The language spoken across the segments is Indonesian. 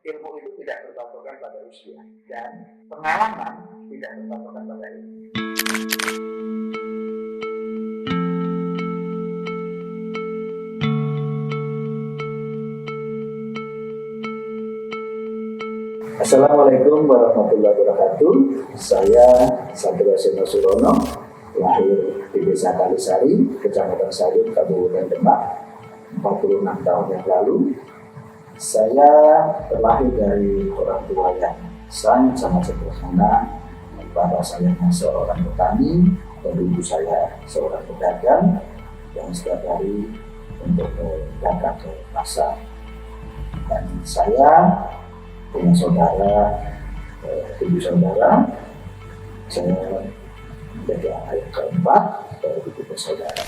ilmu itu tidak berpatokan pada usia dan pengalaman tidak berpatokan pada ilmu. Assalamualaikum warahmatullahi wabarakatuh. Saya Satria Seno Surono, lahir di Desa Kalisari, Kecamatan Sayung, Kabupaten Demak, 46 tahun yang lalu. Saya terlahir dari orang tua yang sangat sederhana. Bapak saya seorang petani dan ibu saya seorang pedagang yang setiap hari untuk berangkat ke pasar. Dan saya punya tujuh saudara. Saya menjadi anak yang keempat dari tujuh bersaudara.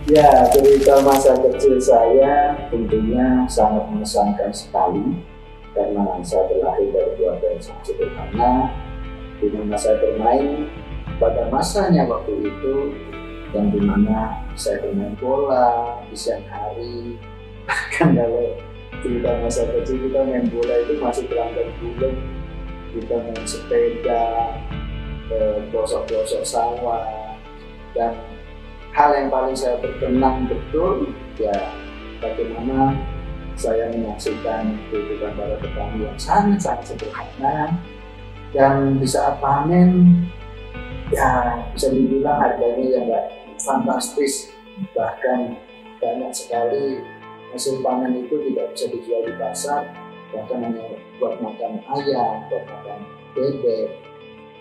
Ya, cerita masa kecil saya tentunya sangat mengesankan sekali karena saya terlahir dari keluarga yang sangat sederhana, di mana saya bermain pada masanya waktu itu, yang dimana saya bermain bola di siang hari. Bahkan kalau cerita masa kecil kita main bola itu masih berangkat bulan, kita main sepeda ke pelosok-pelosok sawah, dan hal yang paling saya berkenan betul ya bagaimana saya menyaksikan kehidupan para petani yang sangat sederhana, dan di saat panen ya bisa dibilang harganya yang fantastis, bahkan banyak sekali hasil panen itu tidak bisa dijual di pasar, bahkan hanya buat makan ayam, buat makan bebek.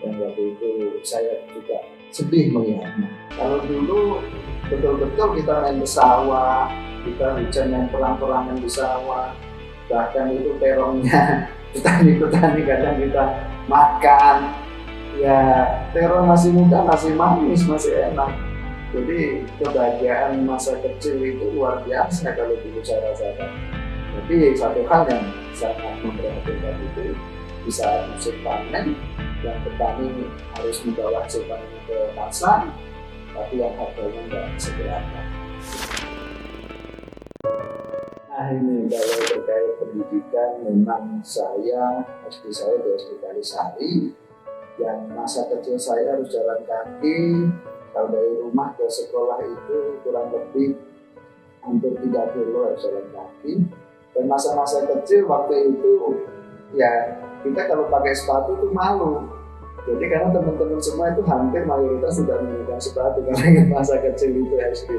Dan waktu itu saya juga sedih melihatnya. Kalau dulu betul-betul kita main di sawah, kita hujan main perang-perangan di sawah, bahkan itu terongnya petani-petani kadang kita makan. Ya terong masih muda, masih manis, masih enak. Jadi kebahagiaan masa kecil itu luar biasa kalau dulu saya rasakan. Tapi satu hal yang sangat memprihatinkan itu bisa musim panen, yang petani harus membawa hasil panen ke pasar, tapi yang harganya nggak seberapa. Nah ini kalau terkait pendidikan, memang saya SD saya di SD Kalisari, yang masa kecil saya harus jalan kaki. Kalau dari rumah ke sekolah itu kurang lebih hampir 3 kilo harus jalan kaki. Dan masa-masa kecil waktu itu ya kita kalau pakai sepatu itu malu. Jadi karena teman-teman semua itu hampir mayoritas sudah menggunakan sepatu karena masa kecil itu SD.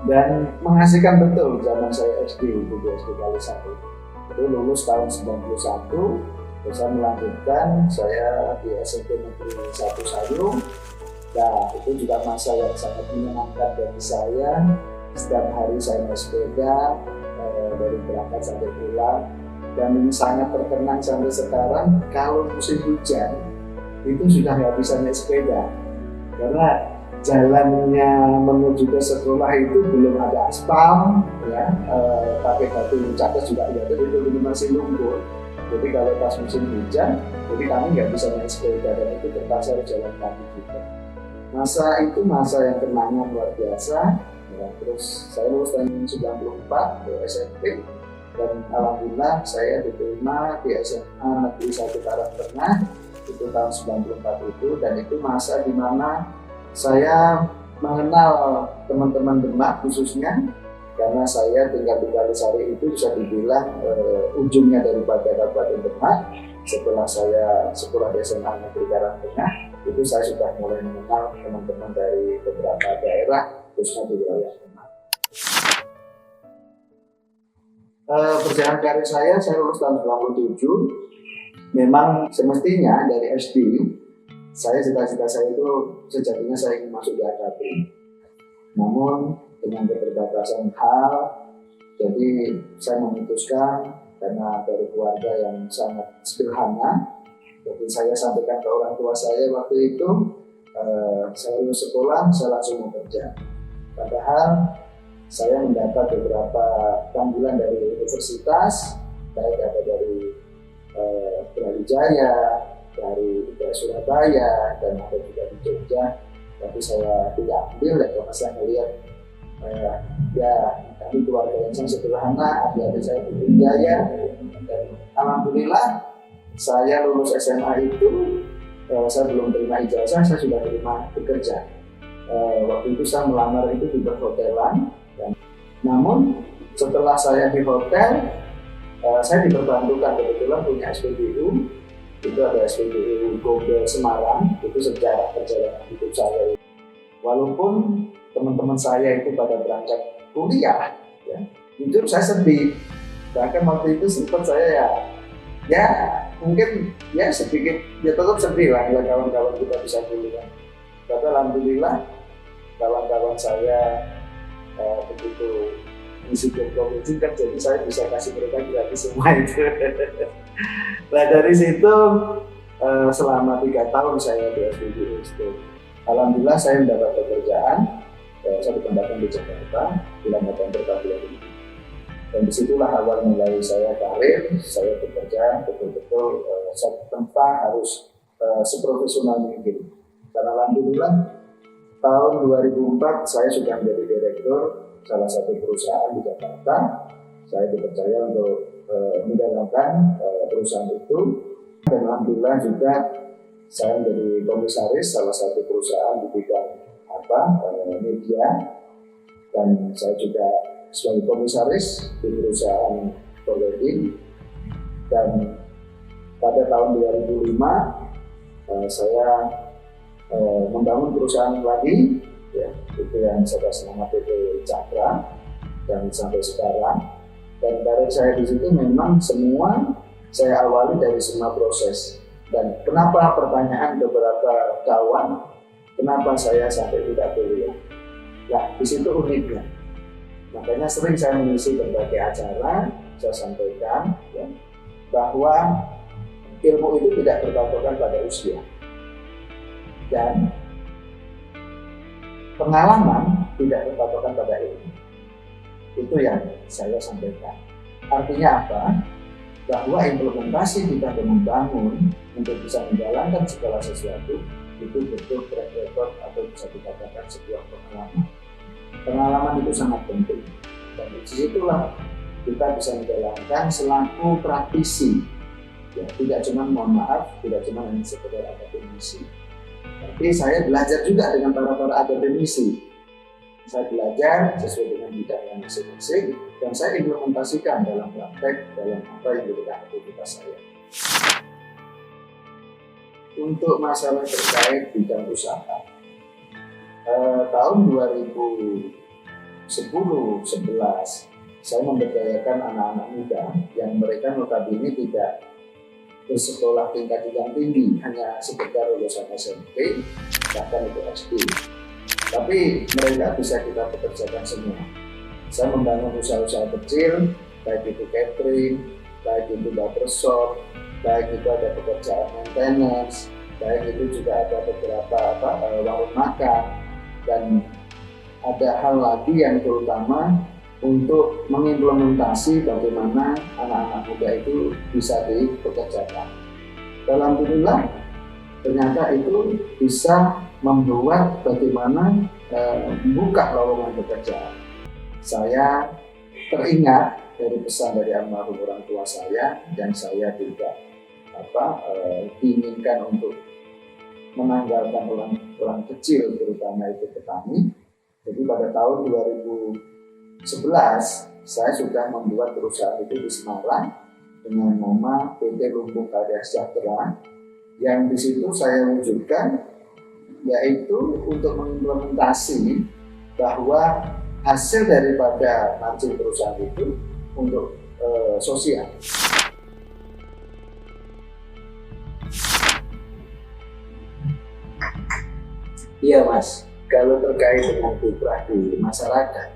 Dan mengasihkan betul zaman saya SD itu di SD Kalisari. Itu lulus tahun 91, terus saya melanjutkan saya di SMP Negeri 1 Sayung. Nah, itu juga masa yang sangat menyenangkan bagi saya. Setiap hari saya naik sepeda dari berangkat sampai pulang, dan ini sangat terkenang sampai sekarang. Kalau musim hujan itu sudah nggak bisa naik sepeda karena jalannya menuju ke sekolah itu belum ada aspal, ya pakai batu cadas juga ya, jadi itu masih lumpur. Jadi kalau pas musim hujan, jadi kami nggak bisa naik sepeda dan itu terpaksa harus jalan kaki juga. Masa itu masa yang kenangan luar biasa. Ya, terus saya lulus tahun 94 ke SMP, dan alhamdulillah saya diterima di SMA Negeri 1 Karangtengah itu tahun 94 itu, dan itu masa di mana saya mengenal teman-teman Demak khususnya karena saya tinggal di Kalisari itu bisa dibilang ujungnya daripada Kabupaten Demak. Setelah saya sekolah di SMA Negeri Karangtengah, itu saya sudah mulai mengenal teman-teman dari beberapa daerah, khususnya di wilayah Demak. Perjalanan karir saya lulus tahun 97. Memang semestinya dari SD, cita-cita saya itu sejatinya saya ingin masuk di AKP. Namun dengan keterbatasan hal, jadi saya memutuskan karena dari keluarga yang sangat sederhana. Jadi saya sampaikan ke orang tua saya waktu itu, saya lulus sekolah, saya langsung bekerja. Padahal saya mendapat beberapa panggilan dari universitas, baik ada dari Brawijaya, dari Surabaya, dan ada juga di Jogja. Tapi saya tidak ambil ya, karena saya melihat ya Tapi keluarga yang sangat sederhana, adik-adik saya berbiaya, dan alhamdulillah saya lulus SMA itu, saya belum terima ijazah, saya sudah terima bekerja. Waktu itu saya melamar itu di perhotelan, namun setelah saya di hotel, saya diperbantukan, kebetulan punya SPBU, itu ada SPBU Global Semarang, itu sejarah perjalanan hidup saya. Walaupun teman-teman saya itu pada berangkat kuliah, ya, jujur saya sedih. Bahkan waktu itu sempat saya ya mungkin ya sedikit, ya tetap sedih lah kalau kawan-kawan kita bisa kuliah. Tapi alhamdulillah kawan-kawan saya begitu misi Jokowi itu kan, jadi saya bisa kasih mereka gratis semua itu. Nah dari situ selama 3 tahun saya di SPBU itu, alhamdulillah saya mendapat pekerjaan. Saya ditempatkan di Jakarta, di Lamatan Pertaburan ini. Dan disitulah awal mulai saya karir, saya bekerja betul-betul tanpa harus seprofesional mungkin. Karena alhamdulillah tahun 2004 saya sudah menjadi direktur salah satu perusahaan di Jakarta. Saya dipercaya untuk menjalankan perusahaan itu, dan alhamdulillah juga saya menjadi komisaris salah satu perusahaan di bidang media, dan saya juga sebagai komisaris di perusahaan co-working. Dan pada tahun 2005 saya membangun perusahaan lagi, ya, itu yang saya kasih nama PT Cakra, dan sampai sekarang. Dan karir saya di situ memang semua saya awali dari semua proses. Dan kenapa pertanyaan beberapa kawan, kenapa saya sampai tidak kuliah? Nah, di situ uniknya. Makanya sering saya mengisi berbagai acara, saya sampaikan ya, bahwa ilmu itu tidak berpatokan pada usia. Dan pengalaman tidak berpatokan pada ilmu. Itu yang saya sampaikan. Artinya apa? Bahwa implementasi kita membangun untuk bisa menjalankan segala sesuatu itu betul track record atau bisa dikatakan sebuah pengalaman. Pengalaman itu sangat penting. Dan di situlah kita bisa menjalankan selaku praktisi. Ya, tidak cuma, mohon maaf, tidak cuma hanya sekedar akademisi. Tapi saya belajar juga dengan para akademisi. Saya belajar sesuai dengan bidangnya masing-masing, dan saya implementasikan dalam praktek, dalam apa yang menjadi aktivitas saya. Untuk masalah terkait bidang usaha, tahun 2010-11 saya memberdayakan anak-anak muda yang mereka notabene tidak bersekolah tingkat yang tinggi, hanya sekedar lulusan SMP, bahkan itu SD. Tapi mereka bisa kita pekerjakan semua. Saya membangun usaha-usaha kecil, baik itu catering, baik itu barbershop, baik itu ada pekerjaan maintenance, baik itu juga ada beberapa warung makan, dan ada hal lagi yang terutama untuk mengimplementasi bagaimana anak-anak muda itu bisa dipekerjakan. Alhamdulillah ternyata itu bisa membuat bagaimana membuka lowongan pekerjaan. Saya teringat dari pesan dari almarhum orang tua saya, dan saya juga diinginkan untuk menanggalkan orang kecil, terutama itu petani. Jadi pada tahun 2011 saya sudah membuat perusahaan itu di Semarang dengan nama PT Lumbung Karya Sejahtera, yang di situ saya wujudkan yaitu untuk mengimplementasi bahwa hasil daripada margin perusahaan itu untuk sosial. Iya Mas, kalau terkait dengan fitrah di masyarakat,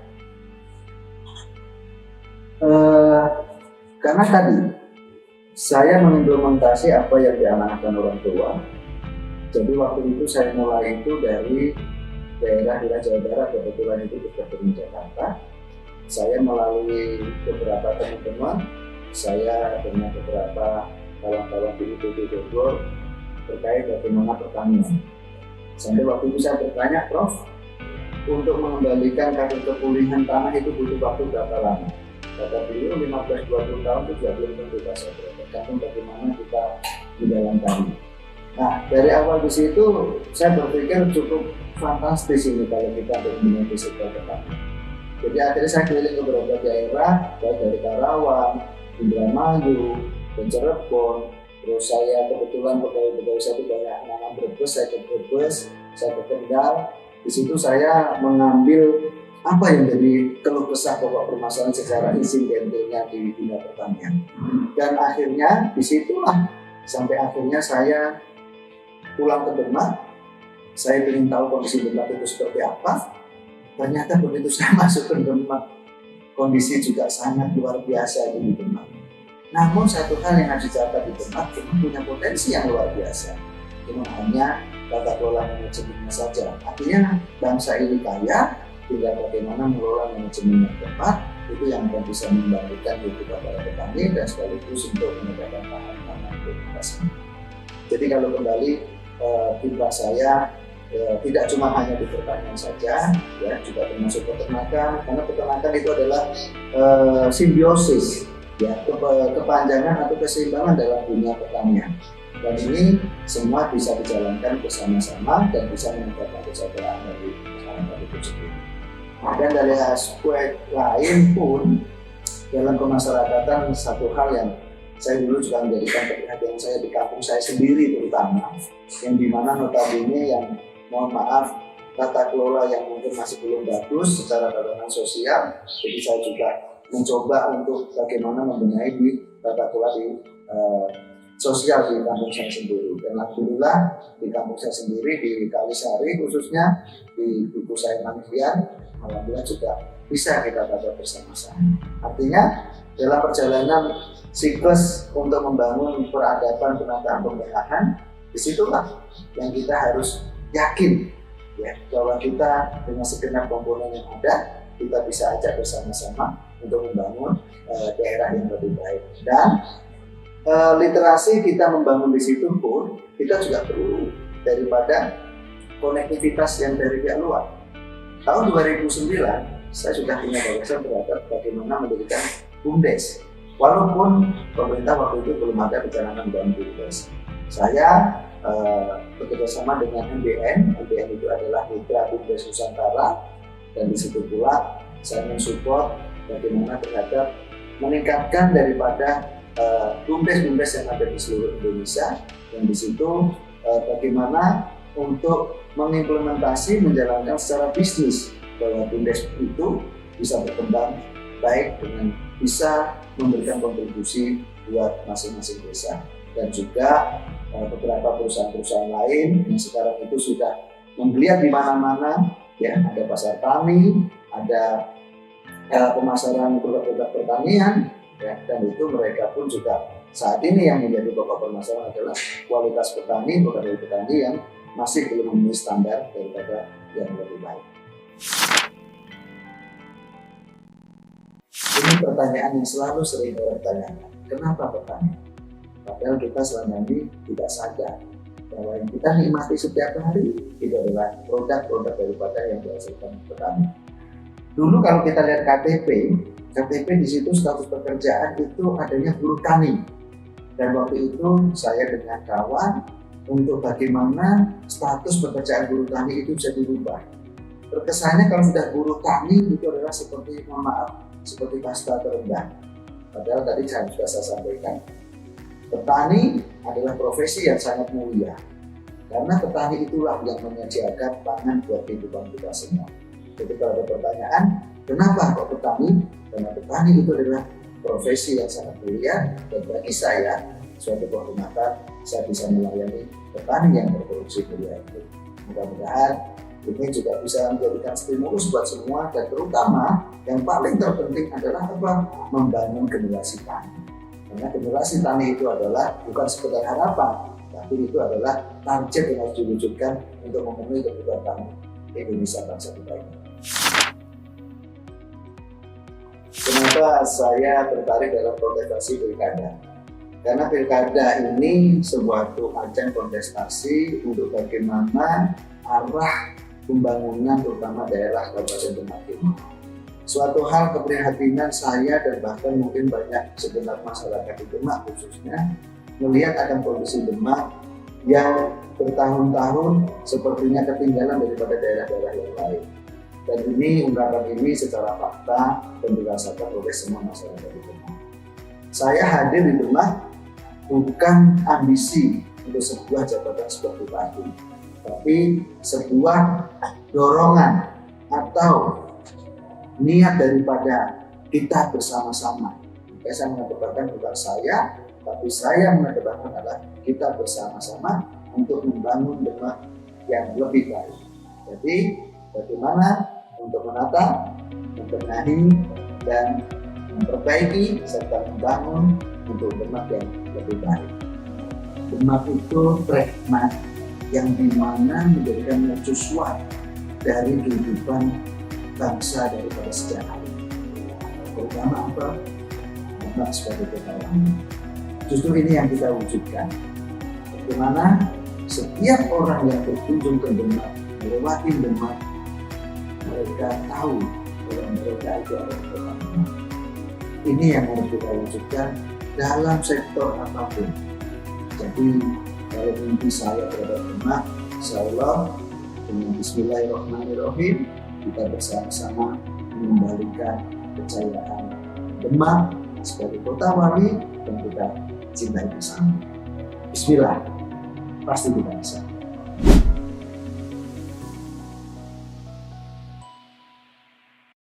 karena tadi saya mengimplementasi apa yang diamanahkan orang tua. Jadi waktu itu saya mulai itu dari daerah Jawa Barat, kebetulan itu dekat dengan Jakarta. Saya melalui beberapa teman-teman, saya dengan beberapa kawan-kawan di IPB Bogor terkait bagaimana pertanian. Sampai waktu itu saya bertanya, Prof, untuk mengembalikan kadar kepulihan tanah itu butuh waktu berapa lama? Kata beliau 15-20 tahun itu sudah belum tentu Pak Sabro, tergantung bagaimana kita menjalankannya. Nah, dari awal di situ saya berpikir cukup fantastis ini kalau kita berminat di sektor petani. Jadi akhirnya saya keliling ke beberapa daerah, baik dari Karawang, Indramayu, dan Cirebon. Terus saya kebetulan pegawai saya itu banyak nanam Brebes, saya ke Brebes, saya ke Kendal. Di situ saya mengambil apa yang jadi keluh kesah pokok permasalahan secara insidentalnya di dunia pertanian. Dan akhirnya disitulah sampai akhirnya saya pulang ke Demak. Saya ingin tahu kondisi Demak itu seperti apa. Ternyata begitu saya masuk ke Demak, kondisi juga sangat luar biasa di Demak. Namun satu hal yang harus dicatat di Demak, Demak punya potensi yang luar biasa. Cuma hanya tata kelola manajemennya saja. Artinya bangsa ini kaya, tinggal bagaimana mengelola manajemen yang tepat, itu yang akan bisa membangkitkan kehidupan para petani dan sekaligus untuk menegakkan pangan untuk kita semua. Jadi kalau kembali kiprah saya tidak cuma hanya di pertanian saja, ya juga termasuk peternakan, karena peternakan itu adalah simbiosis, ya kepanjangan atau keseimbangan dalam dunia pertanian. Dan ini semua bisa dijalankan bersama-sama dan bisa meningkatkan kesejahteraan dari masyarakat itu sendiri. Dan dari aspek lain pun dalam kemasyarakatan satu hal yang saya dulu juga menjadikan perhatian saya di kampung saya sendiri terutama, yang dimana notabene yang mohon maaf tata kelola yang mungkin masih belum bagus secara tatanan sosial, jadi saya juga mencoba untuk bagaimana membenahi di tata kelola di sosial di kampung saya sendiri. Dan alhamdulillah di kampung saya sendiri di Kalisari khususnya di buku saya Manggian, alhamdulillah juga bisa kita tata bersama-sama. Artinya dalam perjalanan siklus untuk membangun peradaban penataan pemerintahan, disitulah yang kita harus yakin ya bahwa kita dengan segenap komponen yang ada kita bisa ajak bersama-sama untuk membangun daerah yang lebih baik. Dan literasi kita membangun di situ pun kita juga perlu daripada konektivitas yang dari pihak luar. Tahun 2009 saya sudah punya gagasan terhadap bagaimana mendirikan BUMDes. Walaupun pemerintah waktu itu belum ada rencana membangun BUMDes. Saya bekerjasama dengan MBN itu adalah mitra BUMDes Nusantara, dan di situ pula saya mensupport bagaimana terhadap meningkatkan daripada BUMDes yang ada di seluruh Indonesia, dan di situ bagaimana untuk mengimplementasi menjalankan secara bisnis bahwa BUMDes itu bisa berkembang baik dengan bisa memberikan kontribusi buat masing-masing desa. Dan juga beberapa perusahaan-perusahaan lain yang sekarang itu sudah menggeliat di mana-mana, ya ada pasar tani, ada pemasaran produk-produk pertanian, ya, dan itu mereka pun juga saat ini yang menjadi pokok permasalahan adalah kualitas petani, bukan dari petani yang masih belum memenuhi standar daripada yang lebih baik. Ini pertanyaan yang selalu sering orang tanyakan, kenapa petani? Padahal kita selama ini tidak sadar bahwa yang kita nikmati setiap hari itu adalah produk-produk daripada yang dihasilkan petani. Dulu kalau kita lihat KTP di situ status pekerjaan itu adanya buruh tani. Dan waktu itu saya dengan kawan untuk bagaimana status pekerjaan buruh tani itu bisa dirubah. Terkesannya kalau sudah buruh tani itu adalah seperti, mohon maaf, seperti kasta terendah. Padahal tadi saya sudah sampaikan, petani adalah profesi yang sangat mulia. Karena petani itulah yang menyediakan pangan buat kehidupan kita semua. Jadi kalau ada pertanyaan, kenapa kok petani? Karena petani itu adalah profesi yang sangat mulia, dan bagi saya suatu kehormatan saya bisa melayani petani yang berproduksi mulia itu. Mudah-mudahan ini juga bisa menjadikan stimulus buat semua, dan terutama yang paling terpenting adalah apa? Membangun generasi tani. Karena generasi tani itu adalah bukan sekedar harapan, tapi itu adalah target yang harus diwujudkan untuk memenuhi kebutuhan Indonesia bangsa kita ini. Kenapa saya tertarik dalam kontestasi pilkada? Karena pilkada ini sebuah ajang kontestasi untuk bagaimana arah pembangunan terutama daerah Kabupaten Demak ini. Suatu hal keprihatinan saya dan bahkan mungkin banyak segenap masyarakat di Demak khususnya melihat akan kondisi Demak yang bertahun-tahun sepertinya ketinggalan daripada daerah-daerah yang lain. Dan ini ungkapan ini secara fakta dan dirasakan oleh semua masyarakat di Demak. Saya hadir di Demak bukan ambisi untuk sebuah jabatan sebagai bupati, tapi sebuah dorongan atau niat daripada kita bersama-sama. Saya mengedepankan bukan saya, tapi saya mengedepankan adalah kita bersama-sama untuk membangun Demak yang lebih baik. Jadi bagaimana untuk menata, membenahi, dan memperbaiki serta membangun untuk Demak yang lebih baik. Demak itu pragmat yang dimana menjadikan mercusuar dari kehidupan bangsa daripada sejarah ini. Terutama apa? Demak sebagai kota lama. Justru ini yang kita wujudkan. Bagaimana setiap orang yang berkunjung ke Demak, melewati Demak, mereka tahu bahwa mereka itu adalah kota Demak. Ini yang harus kita wujudkan dalam sektor apapun. Jadi kalau mimpi saya terhadap Demak, insya Allah dengan Bismillahirrahmanirrahim kita bersama-sama mengembalikan kejayaan Demak sebagai kota wali dan kita cintai bersama. Bismillah, pasti kita bisa.